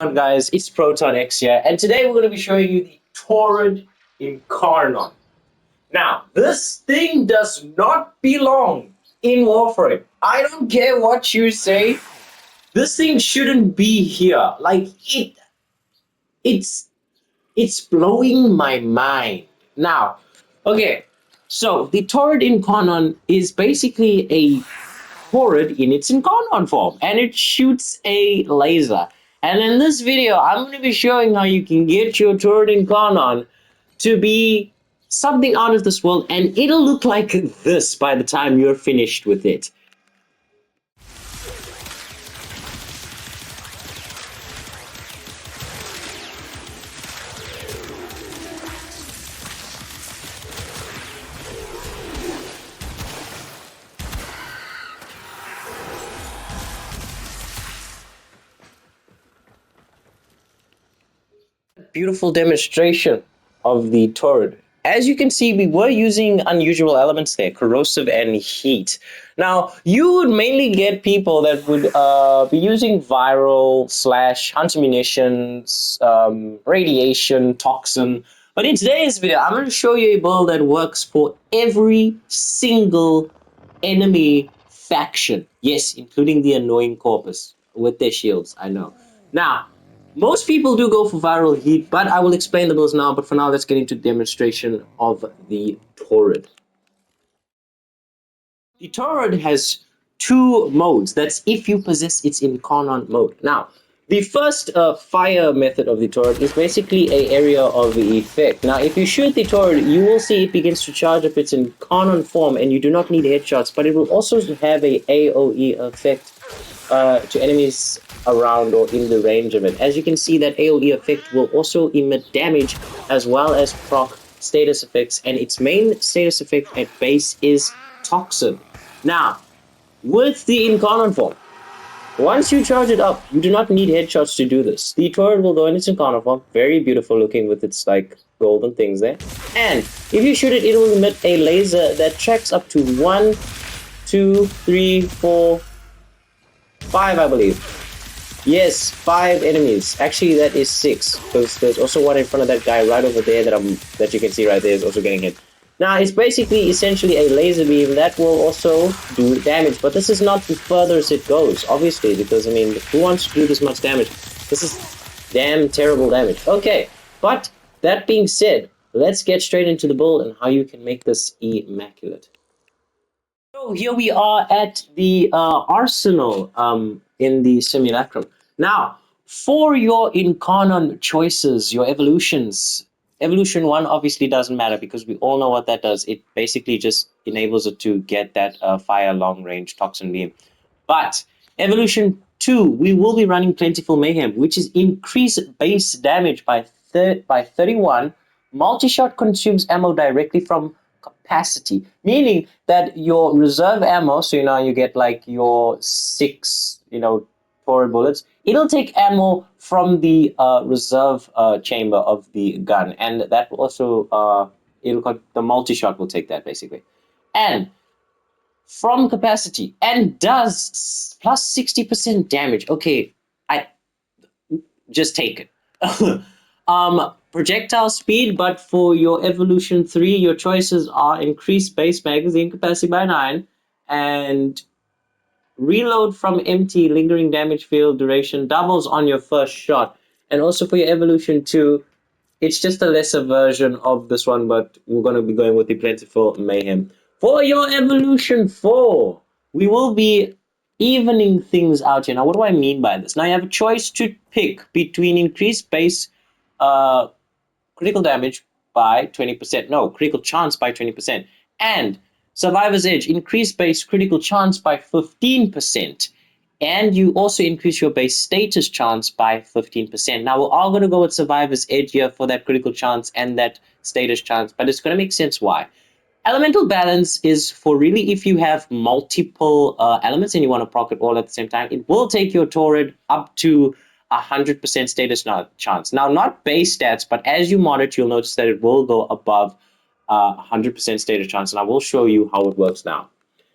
on, guys? It's Proton X here, and today we're going to be showing you the Torid Incarnon. Now, this thing does not belong in Warframe. I don't care what you say. This thing shouldn't be here. It's it's blowing my mind. Now, okay, so the Torid Incarnon is basically a Torid in its Incarnon form, and it shoots a laser. And in this video, I'm going to be showing how you can get your Torid Incarnon to be something out of this world, and it'll look like this by the time you're finished with it. Beautiful demonstration of the Torid. As you can see, we were using unusual elements there, corrosive and heat. Now, you would mainly get people that would be using viral slash hunter munitions, radiation, toxin. But in today's video, I'm going to show you a build that works for every single enemy faction. Yes, including the annoying corpus with their shields, I know. Now, most people do go for viral heat, but I will explain the builds now. But for now, let's get into demonstration of the Torid. The Torid has two modes. That's if you possess its Incarnon mode. Now, the first fire method of the Torid is basically an area of effect. Now, if you shoot the Torid, you will see it begins to charge up its Incarnon form, and you do not need headshots, but it will also have a AoE effect to enemies around or in the range of it. As you can see, that AoE effect will also emit damage as well as proc status effects, and its main status effect at base is Toxin. Now, with the Incarnon form, once you charge it up, you do not need headshots to do this. The Torid will go in its Incarnon form, very beautiful looking with its like golden things there. And if you shoot it, it will emit a laser that tracks up to 1, 2, 3, 4, 5, I believe. Yes, 5 enemies. Actually, that is 6, because there's also one in front of that guy right over there that you can see right there is also getting hit. Now, it's basically essentially a laser beam that will also do damage, but this is not the furthest it goes, obviously, because, I mean, who wants to do this much damage? This is damn terrible damage. Okay, but that being said, let's get straight into the build and how you can make this immaculate. So here we are at the arsenal in the simulacrum. Now, for your Incarnon choices, your evolutions, evolution 1 obviously doesn't matter because we all know what that does. It basically just enables it to get that fire long range toxin beam. But evolution 2, we will be running Plentiful Mayhem, which is increase base damage by 31. Multi-shot consumes ammo directly from capacity, meaning that your reserve ammo, so you get like your 6, Torid bullets, it'll take ammo from the reserve chamber of the gun, and that will also the multi-shot will take that basically. And from capacity, and does plus 60% damage. Okay, I just take it. Projectile speed, but for your evolution 3, your choices are increase base magazine capacity by 9 and reload from empty, lingering damage field duration doubles on your first shot. And also for your evolution 2, it's just a lesser version of this one, but we're going to be going with the Plentiful Mayhem. For your evolution 4, we will be evening things out here. Now, what do I mean by this? Now, you have a choice to pick between increased base critical damage by 20%. No, critical chance by 20%. And Survivor's Edge, increase base critical chance by 15%. And you also increase your base status chance by 15%. Now, we're all going to go with Survivor's Edge here for that critical chance and that status chance, but it's going to make sense why. Elemental balance is for really if you have multiple elements and you want to proc it all at the same time. It will take your Torid up to 100% status chance. Now, not base stats, but as you mod it, you'll notice that it will go above 100% status chance, and I will show you how it works now.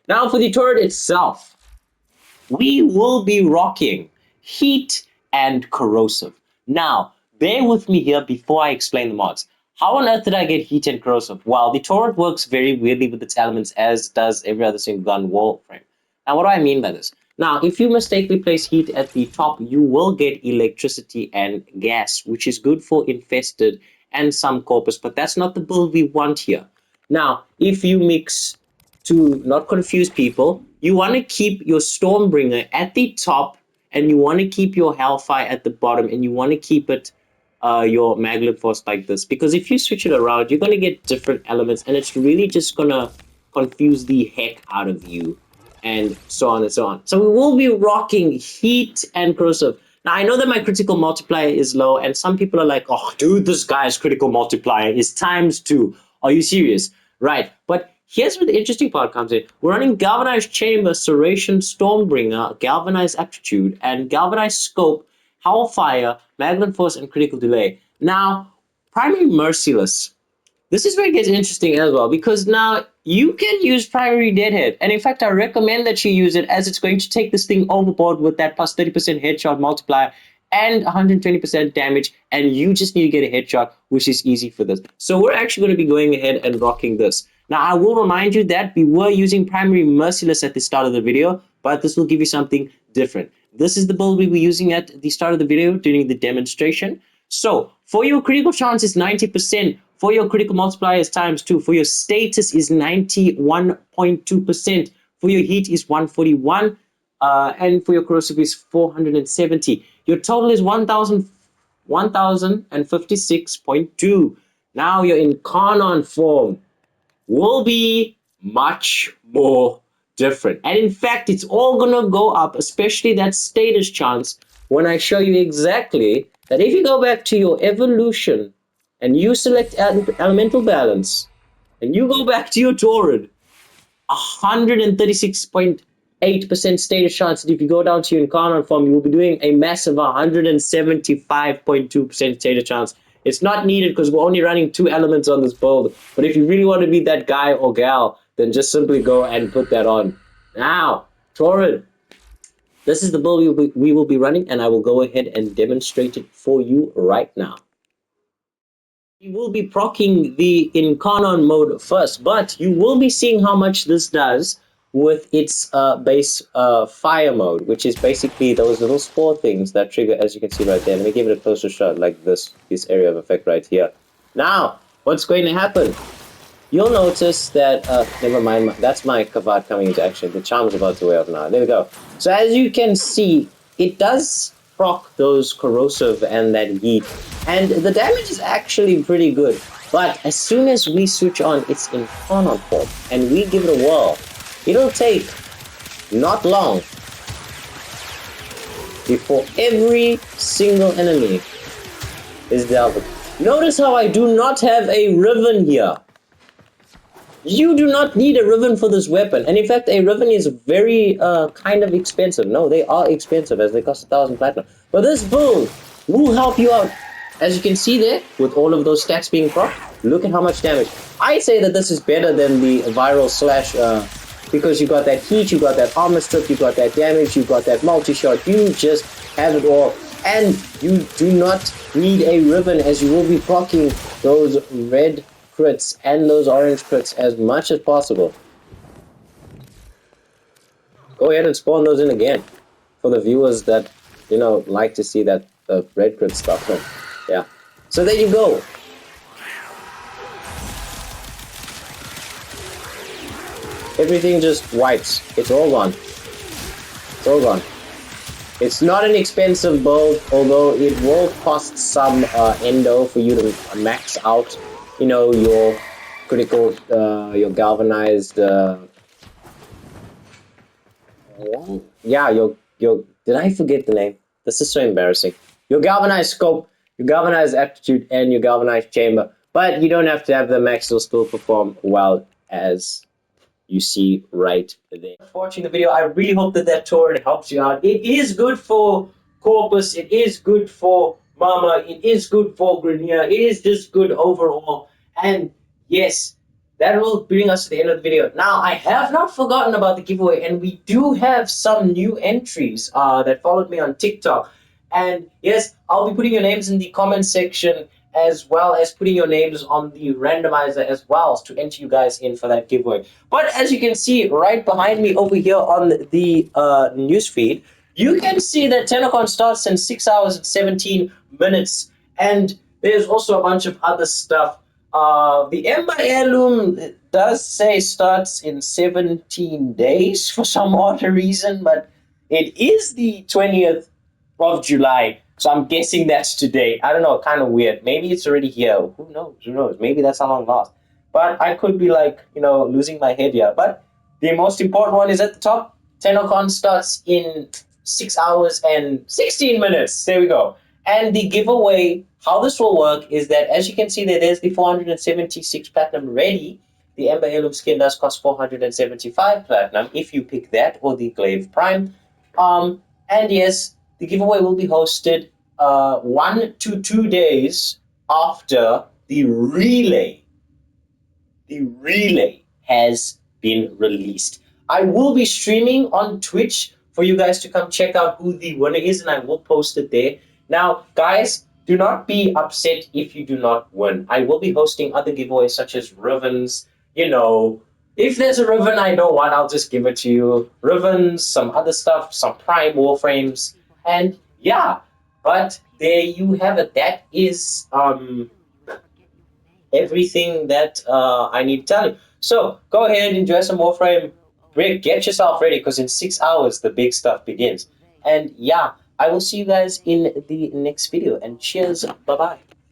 Now, for the Torid itself, we will be rocking heat and corrosive. Now, bear with me here before I explain the mods. How on earth did I get heat and corrosive? Well, the Torid works very weirdly with its elements, as does every other single gun wall frame. Now, what do I mean by this? Now, if you mistakenly place heat at the top, you will get electricity and gas, which is good for infested and some corpus, but that's not the build we want here. Now, if you mix, to not confuse people, you want to keep your Stormbringer at the top, and you want to keep your Hellfire at the bottom, and you want to keep it your Magnet Force like this, because if you switch it around, you're going to get different elements, and it's really just going to confuse the heck out of you, and so on and so on. So we will be rocking heat and corrosive. Now, I know that my critical multiplier is low, and some people are like, oh, dude, this guy's critical multiplier is ×2. Are you serious? Right. But here's where the interesting part comes in. We're running Galvanized Chamber, Serration, Stormbringer, Galvanized Aptitude, and Galvanized Scope, Hellfire, Magnet Force, and Critical Delay. Now, Primary Merciless. This is where it gets interesting as well, because now you can use Primary Deadhead. And in fact, I recommend that you use it, as it's going to take this thing overboard with that plus 30% headshot multiplier and 120% damage, and you just need to get a headshot, which is easy for this. So we're actually going to be going ahead and rocking this. Now, I will remind you that we were using Primary Merciless at the start of the video, but this will give you something different. This is the build we were using at the start of the video during the demonstration. So, for your critical chance is 90%, for your critical multiplier is ×2, for your status is 91.2%, for your heat is 141, and for your corrosive is 470. Your total is 1056.2. Now you're in Carnon form. Will be much more different. And in fact, it's all gonna go up, especially that status chance, when I show you exactly that if you go back to your evolution and you select elemental balance and you go back to your Torid, 136.8% status chance. And if you go down to your Incarnate form, you will be doing a massive 175.2% status chance. It's not needed because we're only running 2 elements on this build. But if you really want to be that guy or gal, then just simply go and put that on. Now, Torid, this is the build we will be running, and I will go ahead and demonstrate it for you right now. You will be proccing the Incarnon mode first, but you will be seeing how much this does with its base fire mode, which is basically those little spore things that trigger, as you can see right there. Let me give it a closer shot, like this area of effect right here. Now, what's going to happen? You'll notice that, never mind, that's my Kavad coming into action. The charm's about to wear off now. There we go. So as you can see, it does proc those corrosive and that heat, and the damage is actually pretty good. But as soon as we switch on its Incarnate form and we give it a whirl, it'll take not long before every single enemy is dealt with. Notice how I do not have a Riven here. You do not need a Riven for this weapon. And in fact, a Riven is very kind of expensive. No, they are expensive, as they cost 1,000 platinum. But this build will help you out. As you can see there, with all of those stats being proc, look at how much damage. I say that this is better than the viral slash, because you got that heat, you got that armor strip, you got that damage, you got that multi-shot. You just have it all. And you do not need a Riven, as you will be proccing those red crits and those orange crits as much as possible. Go ahead and spawn those in again for the viewers that, you know, like to see that red crit stuff. Yeah. So there you go. Everything just wipes. It's all gone. It's all gone. It's not an expensive build, although it will cost some endo for you to max out, you know, your critical, your galvanized, yeah, your, did I forget the name? This is so embarrassing. Your galvanized scope, your galvanized aptitude, and your galvanized chamber. But you don't have to have them max, they'll still perform well, as you see right there. Thanks for watching the video. I really hope that that Torid helps you out. It is good for Corpus, it is good for Mama, it is good for Grenier, it is just good overall. And yes, that will bring us to the end of the video. Now, I have not forgotten about the giveaway, and we do have some new entries that followed me on TikTok. And yes, I'll be putting your names in the comment section as well as putting your names on the randomizer as well to enter you guys in for that giveaway. But as you can see right behind me over here on the news feed, you can see that Tenacon starts in 6 hours and 17 minutes. And there's also a bunch of other stuff. The Ember Heirloom does say starts in 17 days for some odd reason, but it is the 20th of July. So I'm guessing that's today. I don't know, kind of weird. Maybe it's already here. Who knows? Who knows? Maybe that's how long last. But I could be like, losing my head here. But the most important one is at the top. Tenocon starts in 6 hours and 16 minutes. There we go. And the giveaway, how this will work is that, as you can see, there's the 476 platinum ready. The Ember Heirloom skin does cost 475 platinum if you pick that or the Glaive Prime. And yes, the giveaway will be hosted 1 to 2 days after the relay has been released. I will be streaming on Twitch for you guys to come check out who the winner is, and I will post it there. Now, guys, do not be upset if you do not win. I will be hosting other giveaways such as Rivens. If there's a Riven I don't want, I'll just give it to you. Rivens, some other stuff, some Prime Warframes, and yeah. But there you have it. That is everything that I need to tell you. So go ahead, enjoy some Warframe. Get yourself ready because in 6 hours the big stuff begins. And yeah, I will see you guys in the next video. And cheers, bye bye.